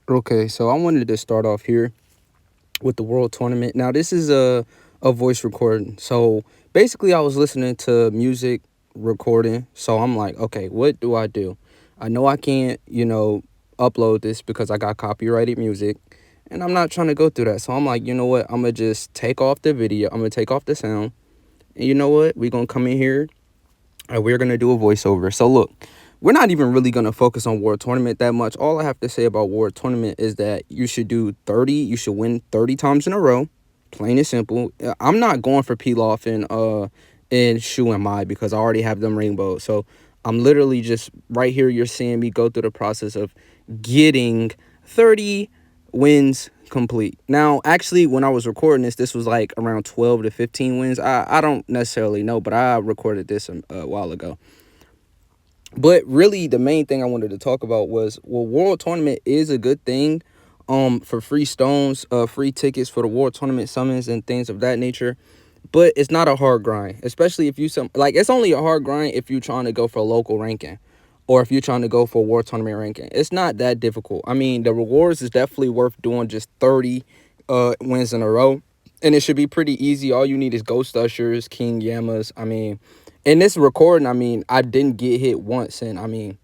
Okay, so I wanted to start off here with the World Tournament. Now, this is a voice recording. So basically, I was listening to music recording. So I'm like, okay, what do I do? I know I can't, upload this because I got copyrighted music, and I'm not trying to go through that. So I'm like, you know what? I'm gonna just take off the video. I'm gonna take off the sound, and you know what? We're gonna come in here and we're gonna do a voiceover. So look, we're not even really gonna focus on World Tournament that much. All I have to say about World Tournament is that you should do 30. You should win 30 times in a row. Plain and simple. I'm not going for Pilaf and Shu and Mai because I already have them rainbow. So I'm literally just right here. You're seeing me go through the process of getting 30 wins complete. Now, actually, when I was recording this was like around 12 to 15 wins. I don't necessarily know, but I recorded this a while ago. But really, the main thing I wanted to talk about was, well, World Tournament is a good thing for free stones, free tickets for the World Tournament summons and things of that nature. But it's not a hard grind, especially if it's only a hard grind if you're trying to go for a local ranking or if you're trying to go for a World Tournament ranking. It's not that difficult. I mean, the rewards is definitely worth doing just 30 wins in a row. And it should be pretty easy. All you need is Ghost Ushers, King Yamas. I mean, in this recording, I mean, I didn't get hit once. And I mean,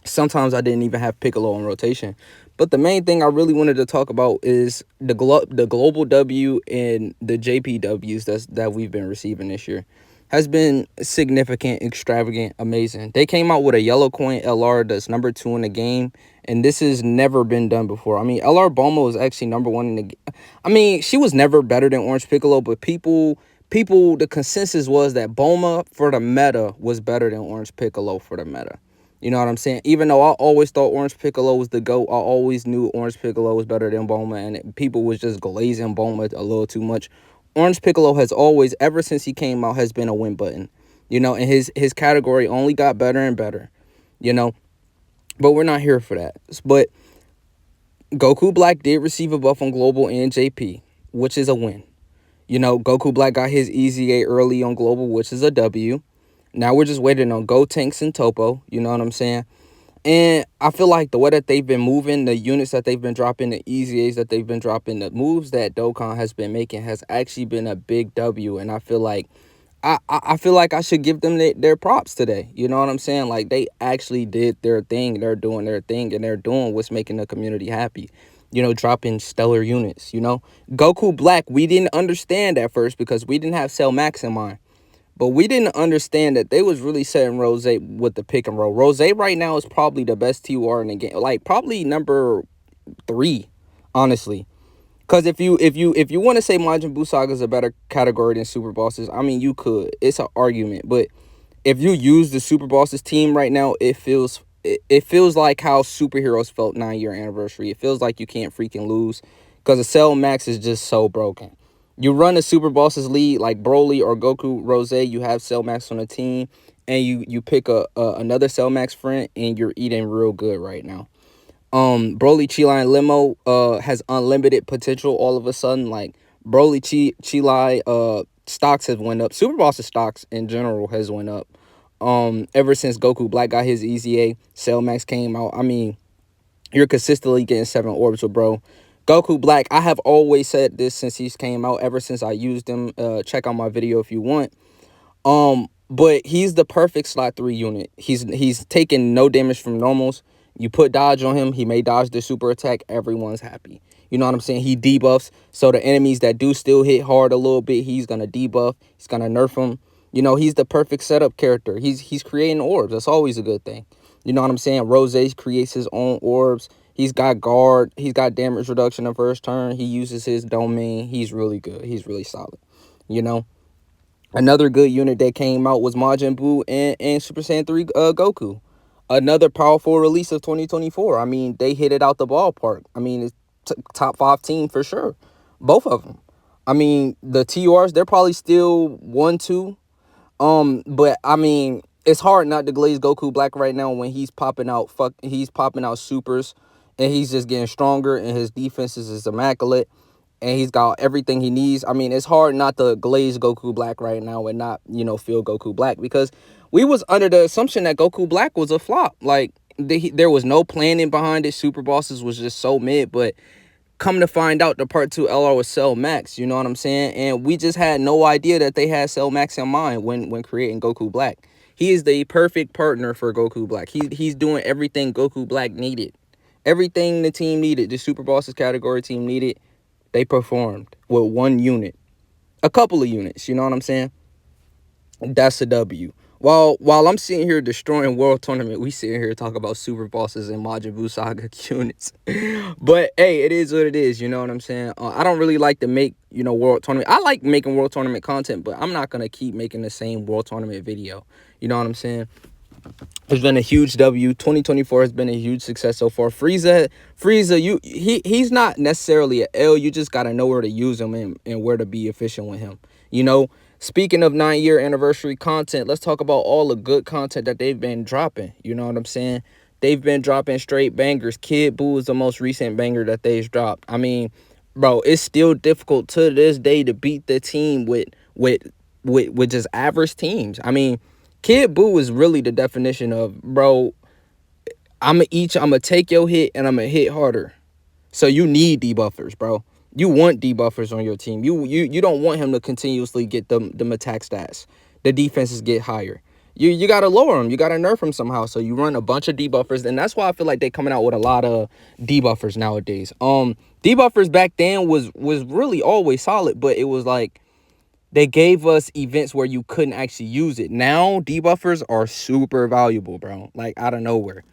sometimes I didn't even have Piccolo on rotation. But the main thing I really wanted to talk about is the global W and the JPWs that we've been receiving this year has been significant, extravagant, amazing. They came out with a yellow coin LR that's number 2 in the game, and this has never been done before. I mean, LR Bulma was actually number 1 in the I mean, she was never better than Orange Piccolo, but the consensus was that Bulma for the meta was better than Orange Piccolo for the meta. You know what I'm saying? Even though I always thought Orange Piccolo was the GOAT, I always knew Orange Piccolo was better than Bulma, and people was just glazing Bulma a little too much. Orange Piccolo has always, ever since he came out, has been a win button. And his category only got better and better, you know? But we're not here for that. But Goku Black did receive a buff on Global and JP, which is a win. Goku Black got his EZA early on Global, which is a W. Now we're just waiting on Gotenks and Topo. You know what I'm saying? And I feel like the way that they've been moving, the units that they've been dropping, the EZAs that they've been dropping, the moves that Dokkan has been making has actually been a big W. And I feel like I feel like I should give them their props today. You know what I'm saying? Like, they actually did their thing. They're doing their thing, and they're doing what's making the community happy. Dropping stellar units. Goku Black, we didn't understand at first because we didn't have Cell Max in mind. But we didn't understand that they was really setting Rose with the pick and roll. Rose right now is probably the best TUR in the game. Like, probably number 3, honestly. Because if you want to say Majin Buu Saga is a better category than Super Bosses, I mean, you could. It's an argument. But if you use the Super Bosses team right now, it feels like how superheroes felt 9-year anniversary. It feels like you can't freaking lose because the Cell Max is just so broken. You run a Super Bosses lead like Broly or Goku Rose, you have Cell Max on the team, and you pick another Cell Max friend, and you're eating real good right now. Broly, Chilai, and Limo has unlimited potential all of a sudden. Like, Broly, Chilai, stocks have went up. Super Bosses stocks in general has went up. Ever since Goku Black got his EZA, Cell Max came out. I mean, you're consistently getting 7 orbs with bro. Goku Black, I have always said this since he came out, ever since I used him. Check out my video if you want. But he's the perfect slot 3 unit. He's taking no damage from normals. You put dodge on him, he may dodge the super attack. Everyone's happy. You know what I'm saying? He debuffs. So the enemies that do still hit hard a little bit, he's going to debuff. He's going to nerf them. He's the perfect setup character. He's creating orbs. That's always a good thing. You know what I'm saying? Rose creates his own orbs. He's got guard. He's got damage reduction in first turn. He uses his domain. He's really good. He's really solid. Another good unit that came out was Majin Buu and Super Saiyan 3 Goku. Another powerful release of 2024. I mean, they hit it out the ballpark. I mean, it's top 5 team for sure. Both of them. I mean, the TURs, they're probably still 1, 2. But I mean, it's hard not to glaze Goku Black right now when he's popping out supers, and he's just getting stronger, and his defenses is immaculate, and he's got everything he needs. I mean, it's hard not to glaze Goku Black right now and not, feel Goku Black, because we was under the assumption that Goku Black was a flop. Like, there was no planning behind it. Super Bosses was just so mid, but come to find out, the part 2 LR was Cell Max, you know what I'm saying? And we just had no idea that they had Cell Max in mind when creating Goku Black. He is the perfect partner for Goku Black. He's doing everything Goku Black needed. Everything the team needed, the Super Bosses category team needed, they performed with one unit. A couple of units, you know what I'm saying? That's a W. While I'm sitting here destroying World Tournament, we sitting here talking about Super Bosses and Majin Buu Saga units. But hey, it is what it is. You know what I'm saying? I don't really like to make World Tournament. I like making World Tournament content, but I'm not gonna keep making the same World Tournament video. You know what I'm saying? It's been a huge W. 2024 has been a huge success so far. Frieza, he's not necessarily an L. You just gotta know where to use him and where to be efficient with him. You know, speaking of 9-year anniversary content, let's talk about all the good content that they've been dropping. You know what I'm saying? They've been dropping straight bangers. Kid Buu is the most recent banger that they've dropped. I mean, bro, it's still difficult to this day to beat the team with just average teams. I mean, Kid Buu is really the definition of, bro, I'm gonna take your hit and I'm gonna hit harder. So you need debuffers, bro. You want debuffers on your team. You don't want him to continuously get them attack stats. The defenses get higher. You gotta lower him. You gotta nerf him somehow. So you run a bunch of debuffers, and that's why I feel like they're coming out with a lot of debuffers nowadays. Debuffers back then was really always solid, but it was like they gave us events where you couldn't actually use it. Now debuffers are super valuable, bro. Like out of nowhere.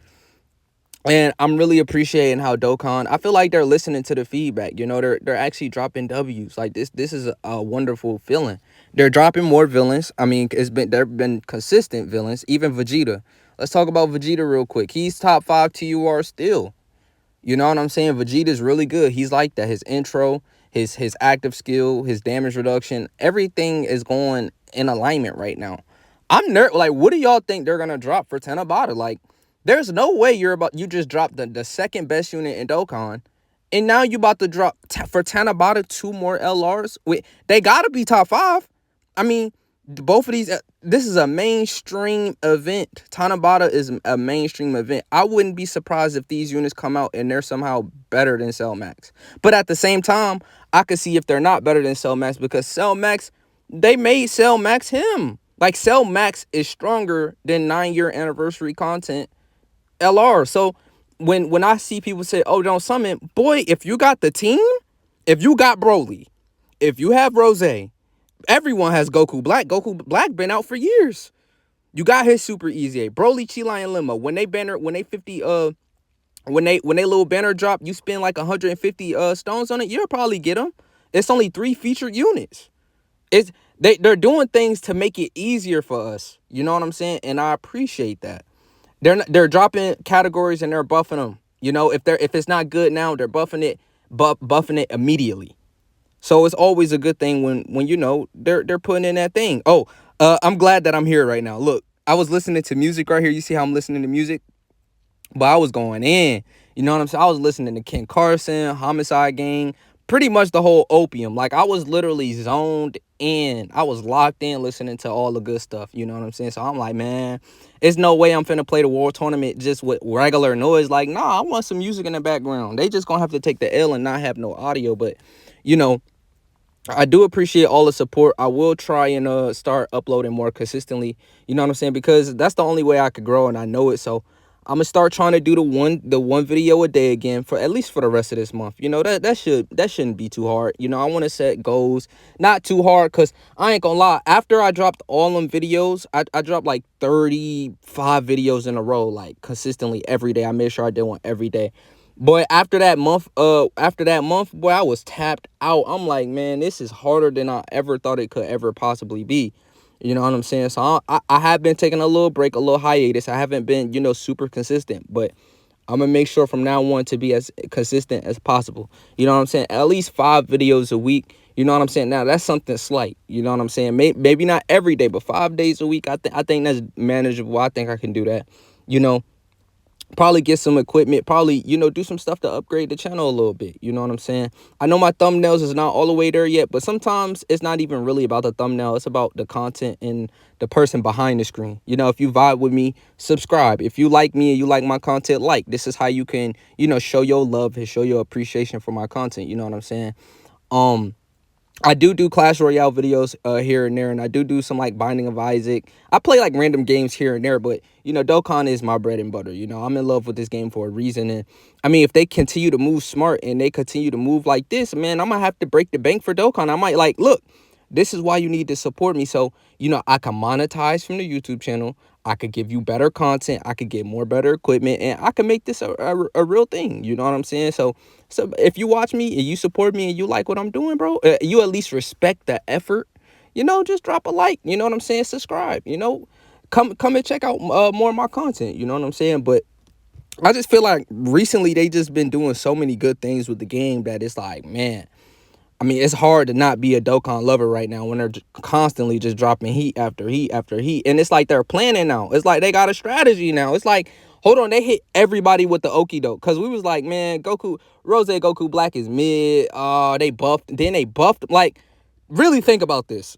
And I'm really appreciating how Dokkan, I feel like they're listening to the feedback. You know, they're actually dropping W's. Like this is a wonderful feeling. They're dropping more villains. I mean, there've been consistent villains, even Vegeta. Let's talk about Vegeta real quick. He's top 5 TUR still. You know what I'm saying? Vegeta's really good. He's like that. His intro, his active skill, his damage reduction, everything is going in alignment right now. Like, what do y'all think they're gonna drop for Tanabata? Like, there's no way you just dropped the second best unit in Dokkan, and now you about to drop for Tanabata 2 more LRs. Wait, they gotta be top 5. I mean, both of these, this is a mainstream event. Tanabata is a mainstream event. I wouldn't be surprised if these units come out and they're somehow better than Cell Max. But at the same time, I could see if they're not better than Cell Max, because Cell Max, they made Cell Max him. Like, Cell Max is stronger than 9-year anniversary content LR. So when I see people say, oh, don't summon, boy, if you got the team, if you got Broly, if you have Rose, everyone has Goku Black. Goku Black been out for years. You got his super easy. Broly, Chi and Lima. When they little banner drop, you spend like 150 stones on it, you'll probably get them. It's only 3 featured units. They're doing things to make it easier for us. You know what I'm saying? And I appreciate that. They're dropping categories and they're buffing them. You know, if it's not good now, they're buffing it immediately. So it's always a good thing when you know they're putting in that thing. Oh, I'm glad that I'm here right now. Look, I was listening to music right here. You see how I'm listening to music? But I was going in. You know what I'm saying? I was listening to Ken Carson, Homicide Gang, pretty much the whole Opium. Like, I was literally zoned in. I was locked in listening to all the good stuff. You know what I'm saying? So I'm like, man, there's no way I'm finna play the World Tournament just with regular noise. Like, nah, I want some music in the background. They just gonna have to take the L and not have no audio. But, you know, I do appreciate all the support. I will try and start uploading more consistently. You know what I'm saying? Because that's the only way I could grow, and I know it. So I'm gonna start trying to do the one video a day again, for at least for the rest of this month. You know, that shouldn't be too hard. You know, I want to set goals, not too hard, because I ain't gonna lie. After I dropped all them videos, I dropped like 35 videos in a row, like consistently every day. I made sure I did one every day. Boy, after that month, boy, I was tapped out. I'm like, man, this is harder than I ever thought it could ever possibly be. You know what I'm saying? So I have been taking a little break, a little hiatus. I haven't been, super consistent, but I'm going to make sure from now on to be as consistent as possible. You know what I'm saying? At least 5 videos a week. You know what I'm saying? Now, that's something slight. You know what I'm saying? Maybe not every day, but 5 days a week, I think that's manageable. I think I can do that, you know. Probably get some equipment, probably, do some stuff to upgrade the channel a little bit. You know what I'm saying? I know my thumbnails is not all the way there yet, but sometimes it's not even really about the thumbnail. It's about the content and the person behind the screen. If you vibe with me, subscribe. If you like me and you like my content, this is how you can, show your love and show your appreciation for my content. You know what I'm saying? Um, I do Clash Royale videos here and there, and I do some like Binding of Isaac. I play like random games here and there, but Dokkan is my bread and butter. I'm in love with this game for a reason, and I mean, if they continue to move smart and they continue to move like this, man, I might have to break the bank for Dokkan. I might look. This is why you need to support me, so I can monetize from the YouTube channel. I could give you better content. I could get more better equipment, and I can make this a real thing. You know what I'm saying? So if you watch me and you support me and you like what I'm doing, bro, you at least respect the effort. Just drop a like. You know what I'm saying? Subscribe. Come and check out more of my content. You know what I'm saying? But I just feel like recently they just been doing so many good things with the game that it's like, man. I mean, it's hard to not be a Dokkan lover right now when they're constantly just dropping heat after heat after heat. And it's like they're planning now. It's like they got a strategy now. It's like, hold on, they hit everybody with the okie doke. Because we was like, man, Goku Black is mid. They buffed. Then they buffed. Like, really think about this.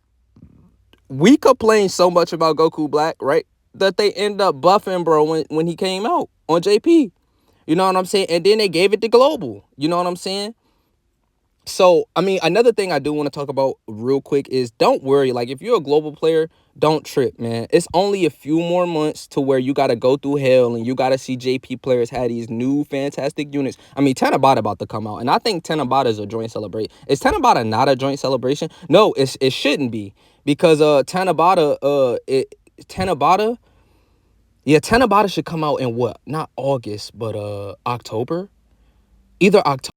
We complained so much about Goku Black, right? That they end up buffing, bro, when he came out on JP. You know what I'm saying? And then they gave it to Global. You know what I'm saying? So, I mean, another thing I do want to talk about real quick is don't worry. Like, if you're a global player, don't trip, man. It's only a few more months to where you got to go through hell and you got to see JP players have these new fantastic units. I mean, Tanabata about to come out, and I think Tanabata is a joint celebration. Is Tanabata not a joint celebration? No, it shouldn't be, because Tanabata, yeah, Tanabata should come out in what? Not August, but October. Either October